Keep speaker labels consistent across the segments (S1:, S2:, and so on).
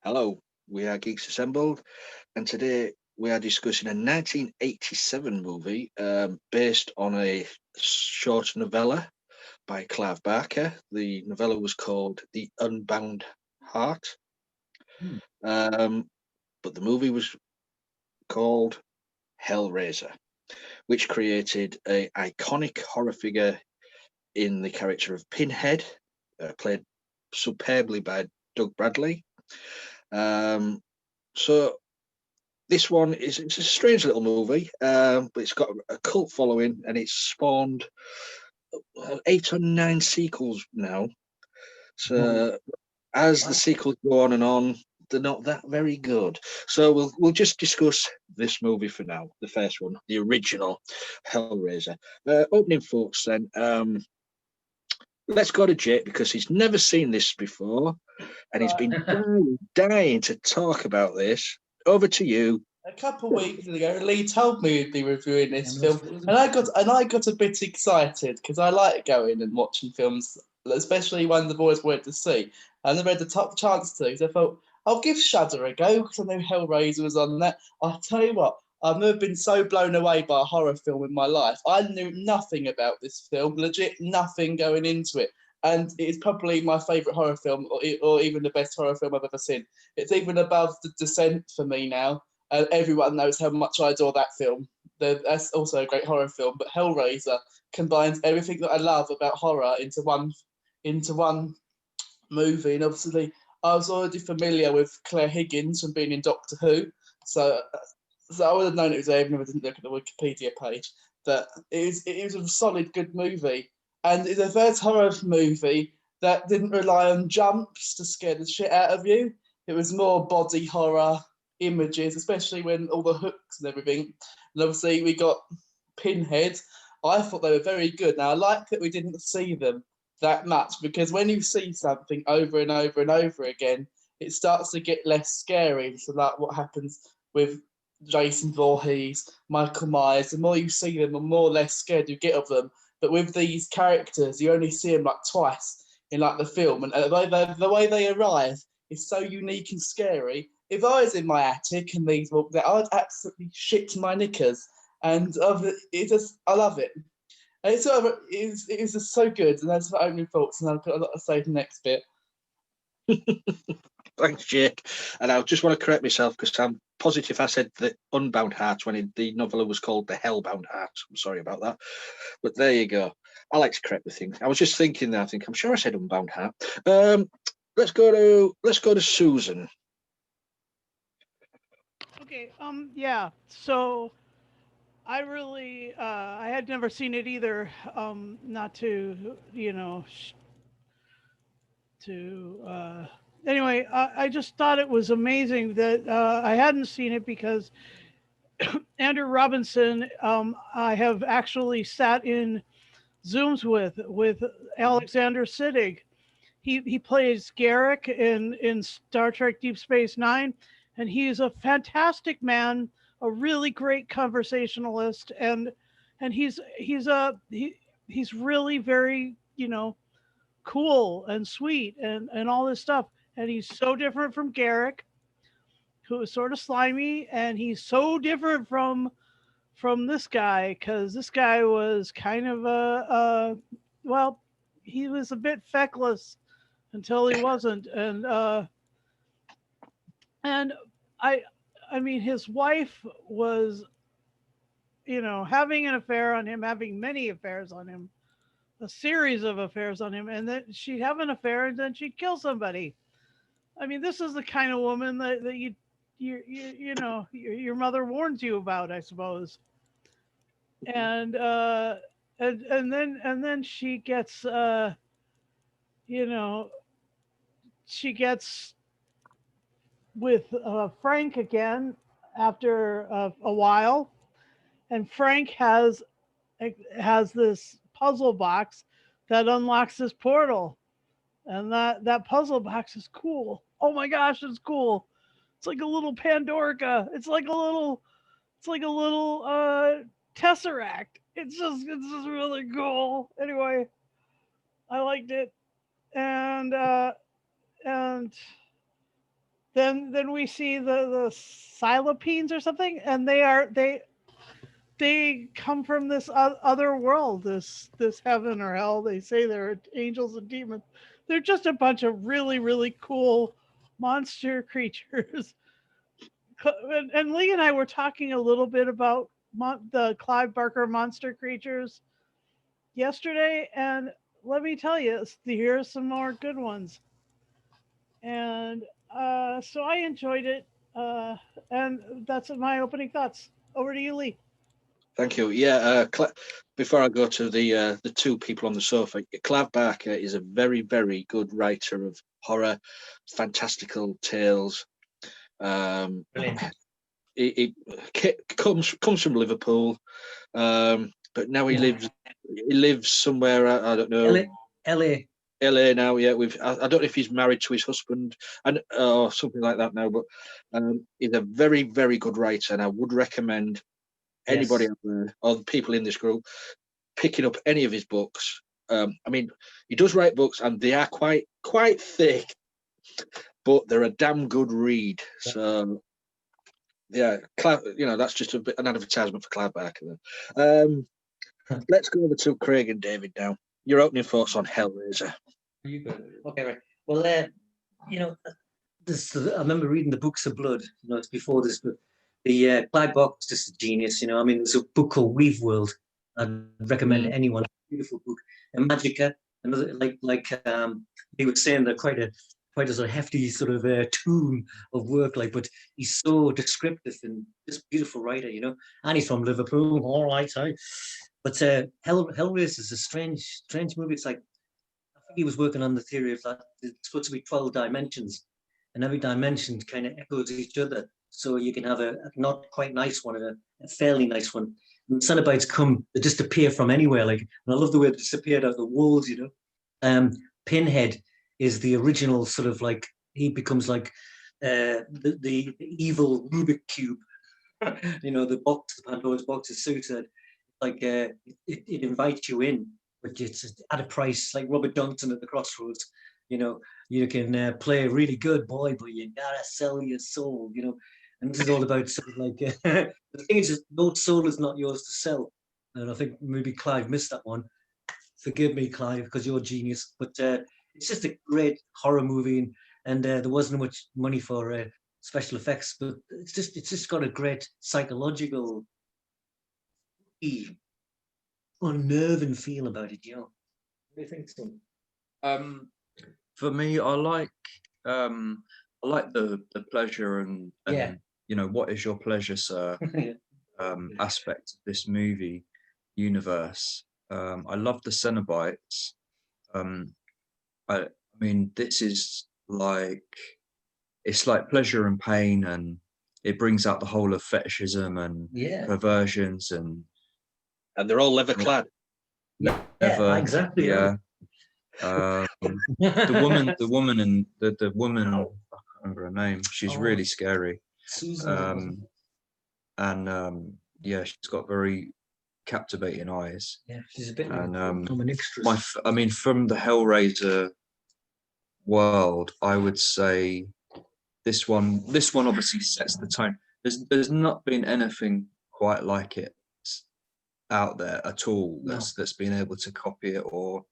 S1: Hello, we are Geeks Assembled, and today we are discussing a 1987 movie based on a short novella by Clive Barker. The novella was called The Unbound Heart,
S2: Hmm.
S1: um, but the movie was called Hellraiser, which created a iconic horror figure in the character of Pinhead, played superbly by Doug Bradley. Um, so this one is it's a strange little movie, but it's got a cult following and it's spawned 8 or 9 sequels now.
S2: Oh,
S1: So as the
S2: wow.
S1: sequels go on, they're not that very good. So we'll just discuss this movie for now. The first one, the original Hellraiser. Opening thoughts then. Let's go to Jake because he's never seen this before and he's
S3: Right.
S1: been dying to talk about this. Over to you.
S3: A couple of weeks ago, Lee told me he'd be reviewing this
S2: And
S3: film, and I got a bit excited because I like going and watching films, especially ones I've always wanted to see. I never had the top chance to, because I thought I'll give Shudder a go because I know Hellraiser was on that. I'll tell you what, I've never been so blown away by a horror film in my life. I knew nothing about this film, legit nothing going into it. And it's probably my favourite horror film, or even the best horror film I've ever seen. It's even above The Descent for me now. Everyone knows how much I adore that film. That's also a great horror film. But Hellraiser combines everything that I love about horror into one movie. And obviously, I was already familiar with Claire Higgins from being in Doctor Who, so I would have known it was there even if I didn't look at the Wikipedia page. But it was a solid, good movie, and it's the first horror movie that didn't rely on jumps to scare the shit out of you. It was more body horror images, especially when all the hooks and everything. And obviously, we got Pinhead. I thought they were very good. Now, I like that we didn't see them that much because when you see something over and over and over again, it starts to get less scary. So, like what happens with Jason Voorhees, Michael Myers, the more you see them, the more less scared you get of them. But with these characters, you only see them like twice in like the film, and the way they arrive is so unique and scary. If I was in my attic and these walked out, I'd absolutely shit my knickers. And I love it. And it's just so good, and that's my opening thoughts. And I've got a lot to say in the next bit.
S1: Thanks, Jake. And I just want to correct myself because I'm positive I said the Unbound Heart when the novella was called the Hellbound Heart. I'm sorry about that. But there you go. I like to correct the thing. I was just thinking there, I'm sure I said Unbound Heart. Let's go to Susan.
S4: Okay. Yeah. So I really, I had never seen it either. Not to, to. Anyway, I just thought it was amazing that I hadn't seen it because Andrew Robinson, I have actually sat in Zooms with Alexander Siddig. He plays Garrick in Star Trek Deep Space Nine, and he's a fantastic man, a really great conversationalist, and he's really very cool and sweet and all this stuff, and he's so different from Garrick, who is sort of slimy, and he's so different from this guy because this guy was kind of well, he was a bit feckless until he wasn't, and I I mean his wife was having an affair on him, having many affairs on him, a series of affairs on him, and then she'd have an affair and then she'd kill somebody. I mean, this is the kind of woman that your mother warns you about, I suppose. And and then you know she gets with Frank again after a while, and Frank has this puzzle box that unlocks this portal, and that puzzle box is cool. Oh my gosh, it's cool. It's like a little Pandorica. It's like a little tesseract. It's just really cool. Anyway, I liked it, and then we see the Silopines or something, and they come from this other world, this heaven or hell. They say they're angels and demons. They're just a bunch of really cool monster creatures. And Lee and I were talking a little bit about the Clive Barker monster creatures yesterday, and let me tell you, here's some more good ones. And so I enjoyed it, and that's my opening thoughts. Over to you, Lee.
S1: Thank you. Yeah, before I go to the two people on the sofa, Clive Barker is a very good writer of horror, fantastical tales. He comes from Liverpool, but now he lives somewhere. I don't know. LA now. Yeah, I don't know if he's married to his husband and or something like that now. But he's a very good writer, and I would recommend anybody out there or the people in this group picking up any of his books. I mean, he does write books, and they are quite thick, but they're a damn good read. So yeah, that's just an advertisement for Clive Barker. Then let's go over to Craig and David now. Your opening thoughts on Hellraiser.
S2: You go. Okay, right. Well, I remember reading the Books of Blood. It's before this, but the Clive Barker was just a genius. I mean, there's a book called Weave World. I'd recommend anyone. Beautiful book. And Magica, another like he was saying, they're quite a sort of hefty sort of tome of work, but he's so descriptive and just beautiful writer, And he's from Liverpool, all right, hey. But Hellraiser is a strange movie. It's like, I think he was working on the theory of that it's supposed to be 12 dimensions, and every dimension kind of echoes each other. So you can have a not quite nice one and a fairly nice one. And Cenobites they just appear from anywhere. And I love the way they disappeared out of the walls, Pinhead is the original sort of he becomes the evil Rubik cube. The box, the Pandora's box is suited. It invites you in, but it's at a price, like Robert Johnson at the Crossroads. You can play really good, boy, but you gotta sell your soul. And this is all about sort of the thing is, no soul is not yours to sell. And I think maybe Clive missed that one. Forgive me, Clive, because you're a genius. But it's just a great horror movie, and there wasn't much money for special effects, but it's just got a great psychological, unnerving feel about it. What do you think, Tim?
S5: For me, I like the pleasure and what is your pleasure, sir? Aspect of this movie universe. I love the Cenobites. I mean, this is it's like pleasure and pain, and it brings out the whole of fetishism and perversions, and
S1: they're all leather clad.
S2: Leather, exactly.
S5: Yeah. the woman and the woman, I can't remember her name. She's really scary.
S2: Susan.
S5: She's got very captivating eyes.
S2: Yeah, she's a bit
S5: dominatrix. I mean, from the Hellraiser world, I would say this one obviously sets the tone. There's not been anything quite like it out there at all that's been able to copy it. Or,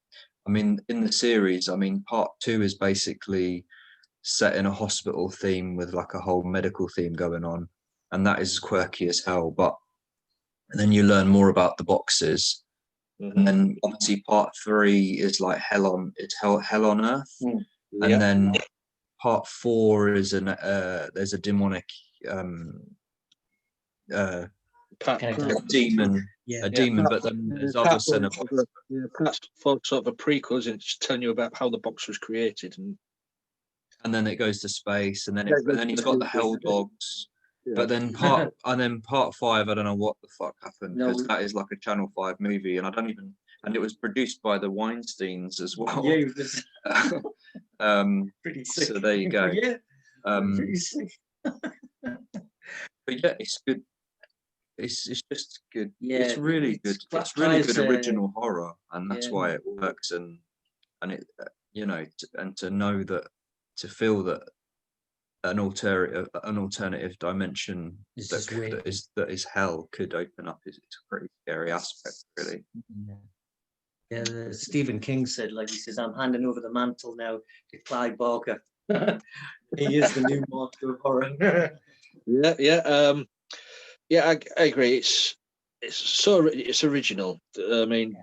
S5: I mean, in the series, part 2 is basically set in a hospital theme with a whole medical theme going on, and that is quirky as hell. But then you learn more about the boxes, and then obviously part 3 is hell on earth, and then part 4 is there's a demonic demon, demon, but then there's other Cenobites.
S1: That's for sort of a prequel, isn't it? Just telling you about how the box was created,
S5: and then it goes to space, and then he's got the Hell Dogs. Yeah. But then part 5, I don't know what the fuck happened, because that is like a Channel 5 movie, and and it was produced by the Weinsteins as well.
S2: Yeah, just
S5: pretty sick. So there you go.
S2: Yeah, pretty sick.
S5: But yeah, it's good. It's just good.
S2: Yeah,
S5: it's really good. It's really good original horror, and that's why it works. And it, and to know that, to feel that an alternative dimension
S2: It's
S5: that,
S2: just weird.
S5: that is hell could open up. It's a pretty scary aspect, really.
S2: Yeah, Stephen King said, like, he says, I'm handing over the mantle now to Clive Barker. He is the new master of horror.
S1: I agree. It's original. I mean,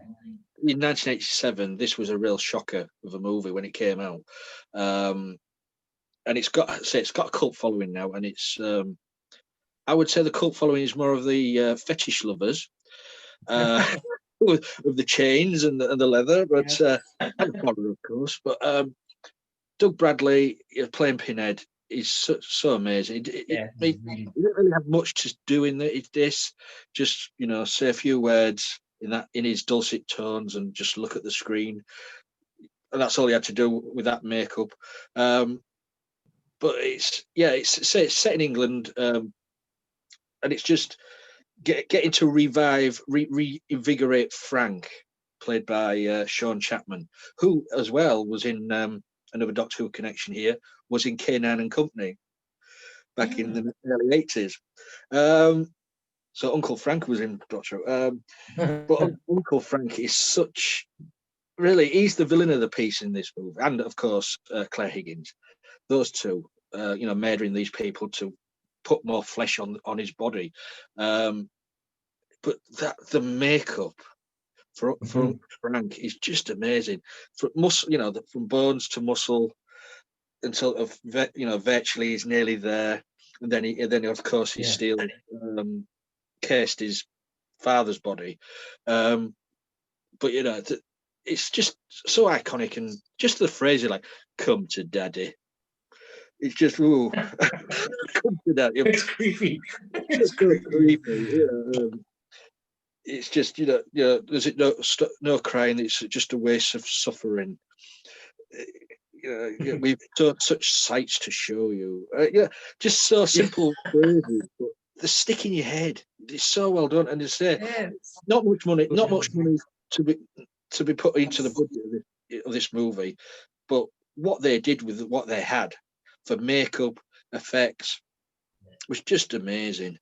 S1: in 1987, this was a real shocker of a movie when it came out, and it's got a cult following now, and it's I would say the cult following is more of the fetish lovers. Of the chains and the leather, but and the horror, of course. But Doug Bradley playing Pinhead is so amazing. He didn't really have much to do in this. Just say a few words in his dulcet tones and just look at the screen, and that's all he had to do with that makeup. But it's set in England, and it's just getting to reinvigorate Frank, played by Sean Chapman, who as well was in another Doctor Who connection here, was in K9 and Company back in the early 80s. So Uncle Frank was in Doctor Who. But Uncle Frank is he's the villain of the piece in this movie. And of course, Claire Higgins. Those two, murdering these people to put more flesh on his body. But the makeup for Frank is just amazing. From muscle, from bones to muscle, until virtually he's nearly there, and then of course he's still cased his father's body. But it's just so iconic, and just the phrase like "come to daddy." It's just come to daddy.
S2: It's creepy.
S1: It's so creepy. It's just there's no crying. It's just a waste of suffering. We've such sights to show you. Just so simple phrases, but they stick in your head. It's so well done, and it's not much money to be put into the budget of this movie, but what they did with what they had for makeup effects was just amazing.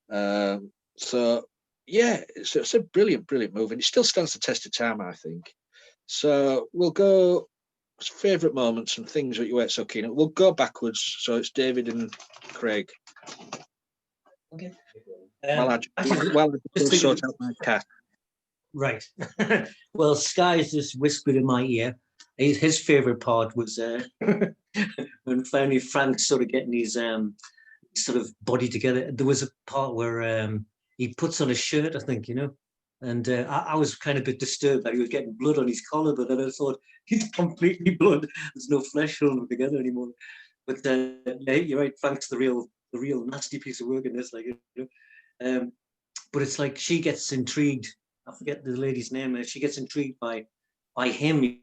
S1: It's a brilliant movie, and it still stands the test of time, I think. So we'll go favourite moments and things that you weren't so keen on. We'll go backwards, so it's David and Craig.
S2: Okay.
S1: While I sort out my cat.
S2: Right. Well, Sky's just whispered in my ear. His favourite part was when finally Frank's sort of getting his sort of body together. There was a part where he puts on a shirt, I think, and I was kind of a bit disturbed that he was getting blood on his collar, but then I thought, he's completely blood. There's no flesh holding them together anymore. But you're right. Frank's the real nasty piece of work in this, but it's like she gets intrigued. I forget the lady's name. She gets intrigued by him,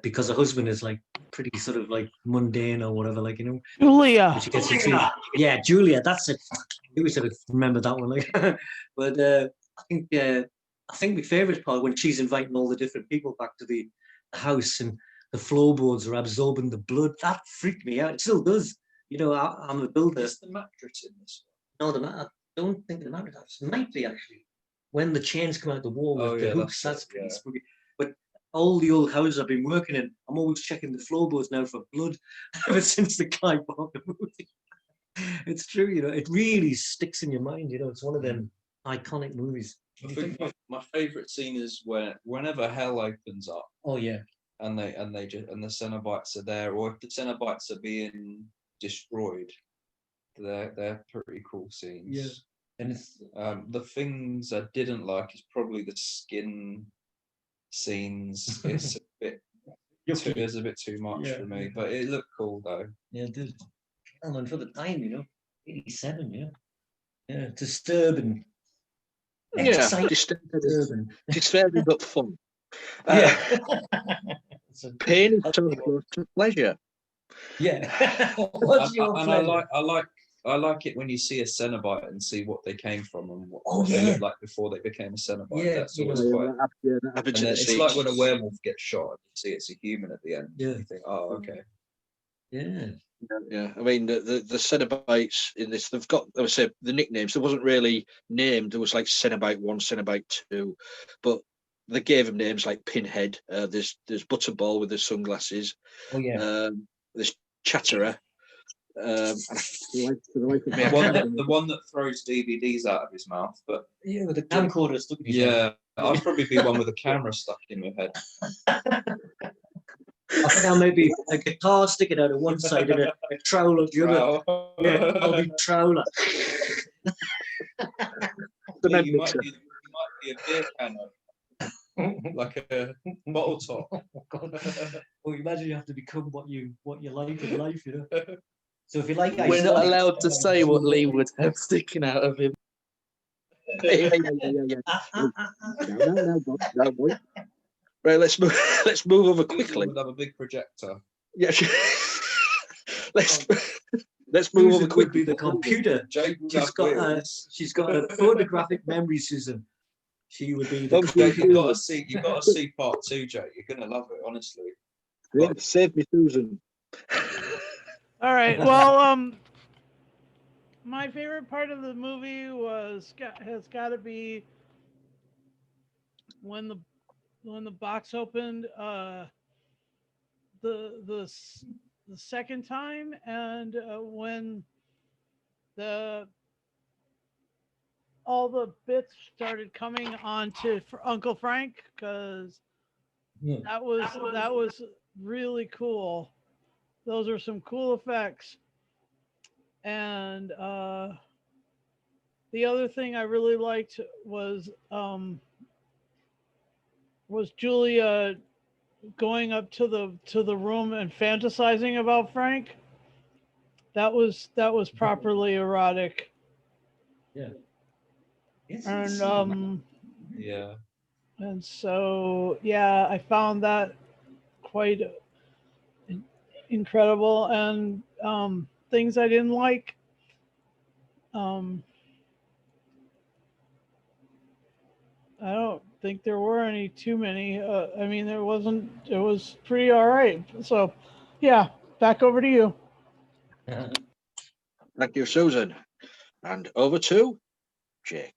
S2: because her husband is like pretty sort of like mundane or whatever,
S4: Julia.
S2: She gets intrigued. Yeah, Julia. That's it. We should have remembered that one. But I think my favourite part when she's inviting all the different people back to the house and the floorboards are absorbing the blood. That freaked me out. It still does. I'm a builder.
S5: Is the mattress in this
S2: one? No, I don't think the mattress might be actually. When the chains come out the wall with the hooks, that's pretty spooky. But all the old houses I've been working in, I'm always checking the floorboards now for blood ever since the Clive Barker movie. It's true, it really sticks in your mind, it's one of them iconic movies.
S5: I think my favourite scene is whenever hell opens up.
S2: Oh yeah.
S5: And the Cenobites are there, or if the Cenobites are being destroyed, they're pretty cool scenes.
S2: Yeah. And it's
S5: the things I didn't like is probably the skin scenes. It's a bit too much for me, but it looked cool though.
S2: Yeah, it did. And for the time, 87, yeah, disturbing.
S1: Disturbing but fun. Pain is so close to pleasure.
S2: Yeah. What's your pleasure?
S5: I like it when you see a Cenobite and see what they came from and what they looked like before they became a Cenobite.
S2: Yeah,
S5: that's always quite. It's like when a werewolf gets shot and you see it's a human at the end.
S2: Yeah.
S5: You think, oh, okay.
S2: Yeah.
S1: Yeah, I mean the Cenobites in this, they've got, I would say, the nicknames. There wasn't really named. There was like Cenobite 1, Cenobite 2, but they gave them names like Pinhead. There's Butterball with the sunglasses.
S2: Oh yeah.
S1: There's Chatterer. And I like, for the life of me, I
S5: The one,
S1: can't
S5: that,
S1: remember.
S5: the one that throws DVDs out of his mouth, but
S2: Yeah, with the camcorder stuck in his head.
S5: yeah, I'd probably be one with a camera stuck in my head.
S2: I think I'll maybe a guitar sticking out of one side and a trowel of the other. Yeah, I'll be trowler.
S5: Yeah, you might be a beer can, like a bottle top.
S2: Oh, God. Well, imagine you have to become what you like in life, you know. So if you like,
S3: We're not allowed to say what Lee would have sticking out of him.
S1: Yeah. No, boy. Right, let's move over quickly.
S5: Would have a big projector.
S1: Yeah. let's move over
S2: Susan
S1: quickly.
S2: could be the computer.
S5: Jake would
S2: She's
S5: have
S2: got
S5: wheels.
S2: she's got a photographic memory, Susan. She would be the
S1: Obviously,
S5: Jake, you've got to see part 2, Jake. You're gonna love it, honestly.
S1: Save me, Susan.
S4: All right. Well, my favorite part of the movie has got to be when the box opened the second time, and when all the bits started coming on to Uncle Frank, because that was really cool. Those are some cool effects. And the other thing I really liked was Julia going up to the room and fantasizing about Frank. That was properly erotic.
S2: Yeah.
S4: And
S5: Yeah.
S4: and so yeah, I found that quite incredible. And things I didn't like. I don't think there were any too many. I mean, there wasn't. It was pretty all right. So, yeah, back over to you.
S1: Thank you, Susan. And over to Jake.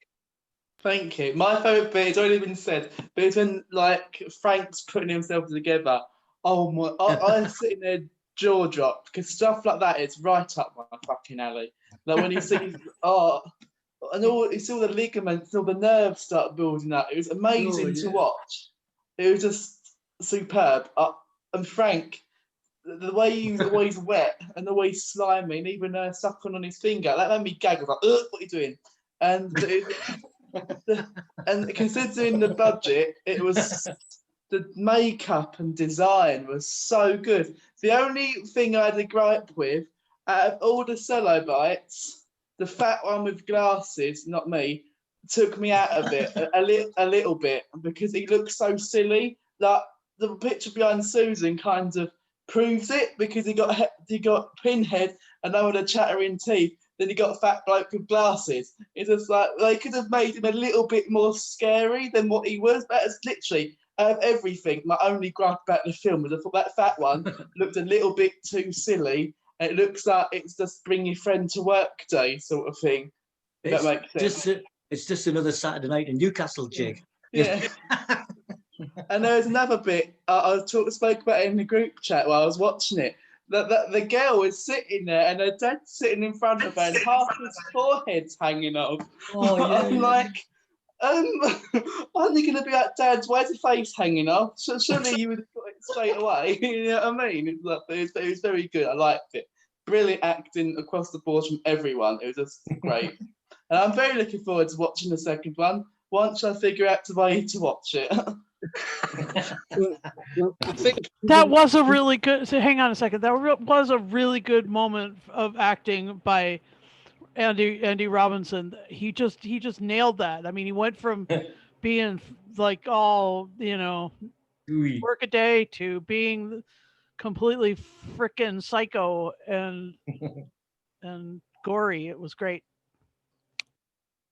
S3: Thank you. My favourite bit, it's already been said, but it's when like Frank's putting himself together. Oh my! I'm sitting there jaw dropped because stuff like that is right up my fucking alley. Like when you see and it's all the ligaments, all the nerves start building up. It was amazing to watch. It was just superb. And Frank, the way he's always wet and always slimy, and even sucking on his finger, that made me gag. I was like, "Ugh, what are you doing?" And considering the budget, it was the makeup and design was so good. The only thing I had a gripe with, out of all the Cenobites, the fat one with glasses, not me, took me out of it a little bit because he looks so silly. Like the picture behind Susan kind of proves it, because he got Pinhead and no one had chattering teeth. Then he got a fat bloke with glasses. It's just like they could have made him a little bit more scary than what he was. That's literally everything. My only gripe about the film was I thought that fat one looked a little bit too silly. It looks like it's just bring your friend to work day sort of thing. If that makes sense.
S2: It's just another Saturday night in Newcastle, Jake.
S3: Yeah. And there was another bit I spoke about it in the group chat while I was watching it. That the girl is sitting there and her dad's sitting in front of her and half his forehead's hanging off.
S2: Oh, yeah,
S3: I'm like, aren't you going to be like, Dad, why's your face hanging off? Surely you would have got it straight away. You know what I mean? It was very good. I liked it. Brilliant acting across the board from everyone. It was just great. And I'm very looking forward to watching the second one once I figure out the way to watch it.
S1: I think
S4: That was a really good. So hang on a second. That was a really good moment of acting by Andy Robinson. He just nailed that. I mean, he went from being like all work a day to being completely freaking psycho and gory. It was great.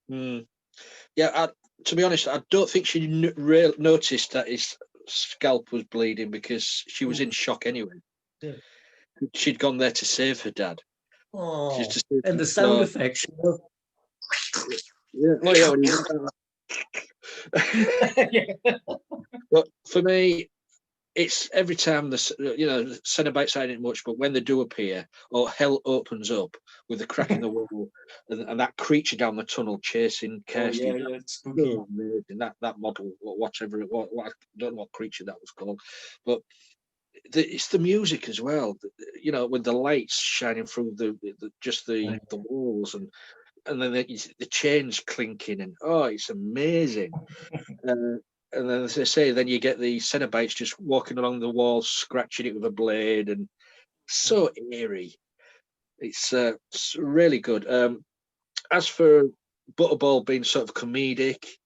S1: Yeah, to be honest, I don't think she noticed that his scalp was bleeding because she was in shock anyway.
S2: Yeah.
S1: she'd gone there to save her dad.
S2: Oh,
S1: She's just-
S2: and the sound
S1: so-
S2: effects. You know?
S1: Yeah, well, yeah, when you- But for me, it's every time the Cenobites ain't it much, but when they do appear, or hell opens up with the crack in the wall, and that creature down the tunnel chasing Kirsty.
S2: Oh, yeah, it's spooky.
S1: So amazing. That model, whatever it was, I don't know what creature that was called, but it's the music as well. With the lights shining through the walls, and then the chains clinking, and it's amazing. And then, as I say, then you get the Cenobites just walking along the wall, scratching it with a blade, and so eerie. It's really good. As for Butterball being sort of comedic,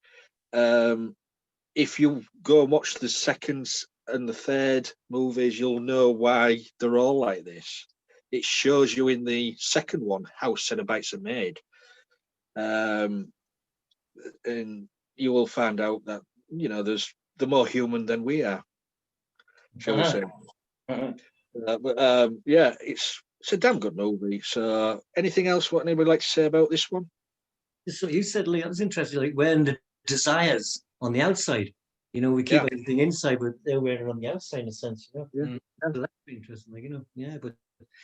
S1: if you go and watch the second and the third movies, you'll know why they're all like this. It shows you in the second one how Cenobites are made. And you will find out that they're more human than we are, shall we say? But yeah, it's a damn good movie. So, anything else what anybody like to say about this one?
S2: So you said, Lee, I was interested, like wearing the desires on the outside. We keep
S1: Yeah.
S2: everything inside, but they're wearing it on the outside in a sense.
S1: Yeah.
S2: So that's interesting, yeah. But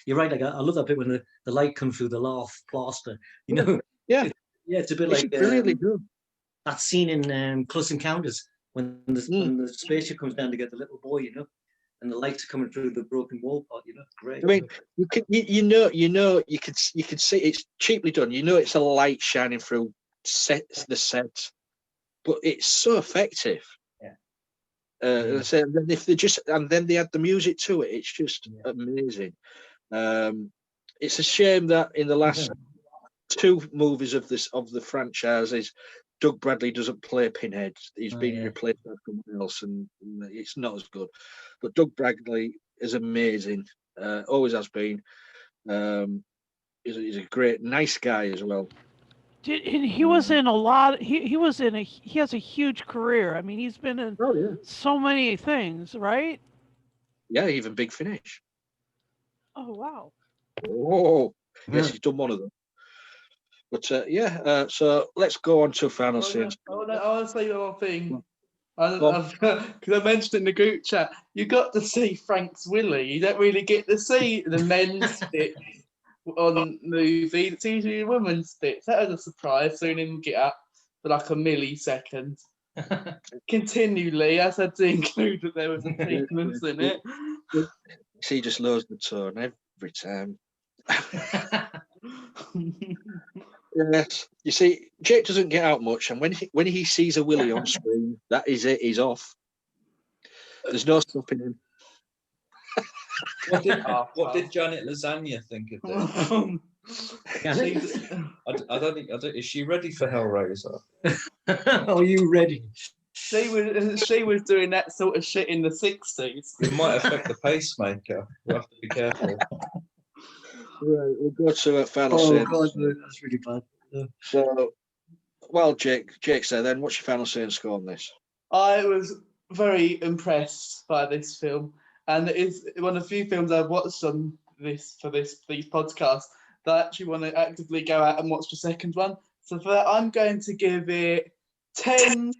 S2: you're right. Like I love that bit when the light comes through the laugh plaster.
S1: Yeah.
S2: Yeah, it's a bit like
S1: really good.
S2: that scene in Close Encounters when the spaceship comes down to get the little boy, and the lights are coming through the broken wall part. Great.
S1: I mean, you could see it's cheaply done. It's a light shining through the set, but it's so effective.
S2: Yeah.
S1: So, and then then they add the music to it. It's just amazing. It's a shame that in the last two movies of the franchises, Doug Bradley doesn't play Pinhead. He's been replaced by someone else, and it's not as good. But Doug Bradley is amazing. Always has been. He's a great, nice guy as well.
S4: He was in a lot. He has a huge career. I mean, he's been in so many things, right?
S1: Yeah, even Big Finish.
S4: Oh wow!
S1: Oh, yes, he's done one of them. But so let's go on to final scenes.
S3: I want to say one thing. Because I mentioned in the group chat, you got to see Frank's Willy. You don't really get to see the men's bit on movie. It's usually a woman's bit. That was a surprise. So he didn't get up for like a millisecond. Continually, as I had to include that there was a penis in it.
S1: He just lowers the tone every time. Yes, you see, Jake doesn't get out much, and when he sees a Willy on screen, that is it. He's off. There's no stopping him.
S5: What did Janet Lasagna think of this? I don't think. Is she ready for Hellraiser?
S2: Are you ready?
S3: She was doing that sort of shit in the 60s.
S5: It might affect the pacemaker. We'll have to be careful.
S1: Right, we'll go to a final
S2: Oh
S1: scene.
S2: God, that's really bad.
S1: So, well, Jake said, then what's your final scene score on this?
S3: I was very impressed by this film, and it is one of the few films I've watched on these podcasts that I actually want to actively go out and watch the second one. So for that, I'm going to give it 10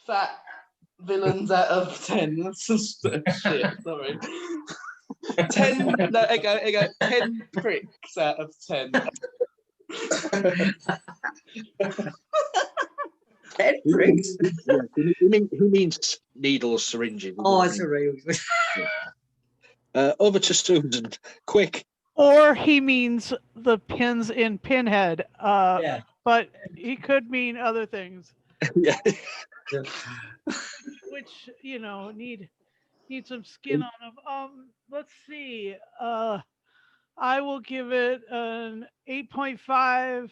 S3: fat villains out of 10. That's just shit. Sorry. 10. No, I go 10 pricks out of 10.
S2: 10 pricks.
S1: Yeah, he means needles, syringes.
S2: Oh, it's a real.
S1: Over to Susan, quick.
S4: Or he means the pins in Pinhead.
S2: Yeah.
S4: But he could mean other things.
S1: Yeah.
S4: Which need some skin on them. Let's see. I will give it an 8.5.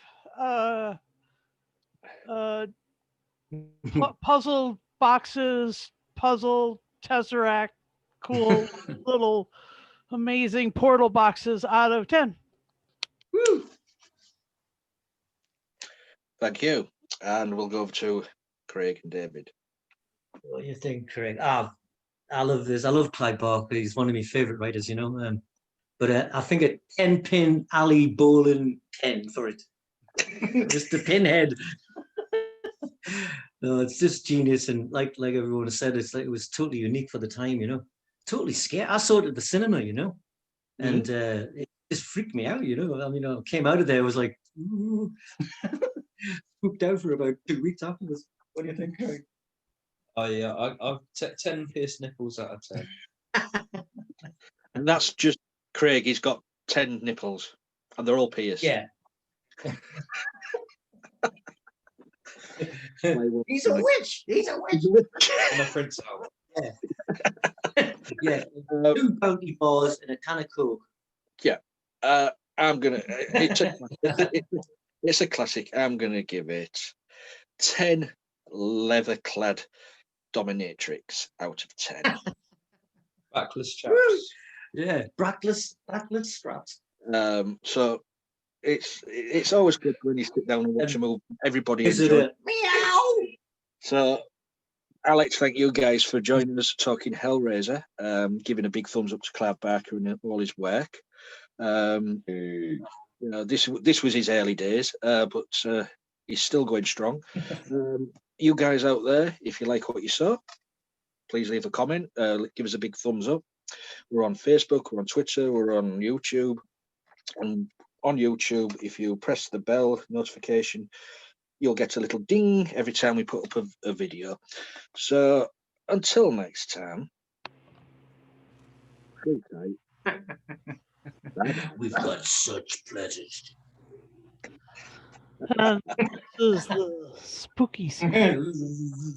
S4: Puzzle boxes, puzzle tesseract, cool little amazing portal boxes out of 10.
S3: Woo.
S1: Thank you. And we'll go over to Craig and David.
S2: What do you think, Craig? I love this. I love Clive Barker. He's one of my favorite writers. But I think a 10-pin alley bowling 10 for it. Just the Pinhead. No, it's just genius, and like everyone said, it's like it was totally unique for the time, you know. Totally scared. I saw it at the cinema, you know, and it just freaked me out, you know. I mean, I came out of there, I was like, spooked out for about 2 weeks afterwards. What do you think, Craig?
S5: Oh yeah, I've 10 pierced nipples out of 10.
S1: And that's just Craig. He's got 10 nipples, and they're all pierced.
S2: Yeah.
S1: He's a witch.
S2: He's a witch.
S5: And a prince out.
S2: Yeah. 2 bounty bars and a can of Coke.
S1: Yeah. I'm gonna. It's a classic. I'm gonna give it 10 leather-clad dominatrix out of 10.
S5: Backless chaps.
S2: Yeah. Brackless straps.
S1: So it's always good when you sit down and watch a movie. Everybody
S2: Is it
S1: enjoys.
S2: a meow?
S1: So I'd like to thank you guys for joining us talking Hellraiser, giving a big thumbs up to Clive Barker and all his work. You know, this was his early days, but he's still going strong. You guys out there, if you like what you saw, please leave a comment. Give us a big thumbs up. We're on Facebook, we're on Twitter, we're on YouTube. And on YouTube, if you press the bell notification, you'll get a little ding every time we put up a video. So until next time, sleep tight.
S2: We've got such pleasures.
S4: And this is the spooky season.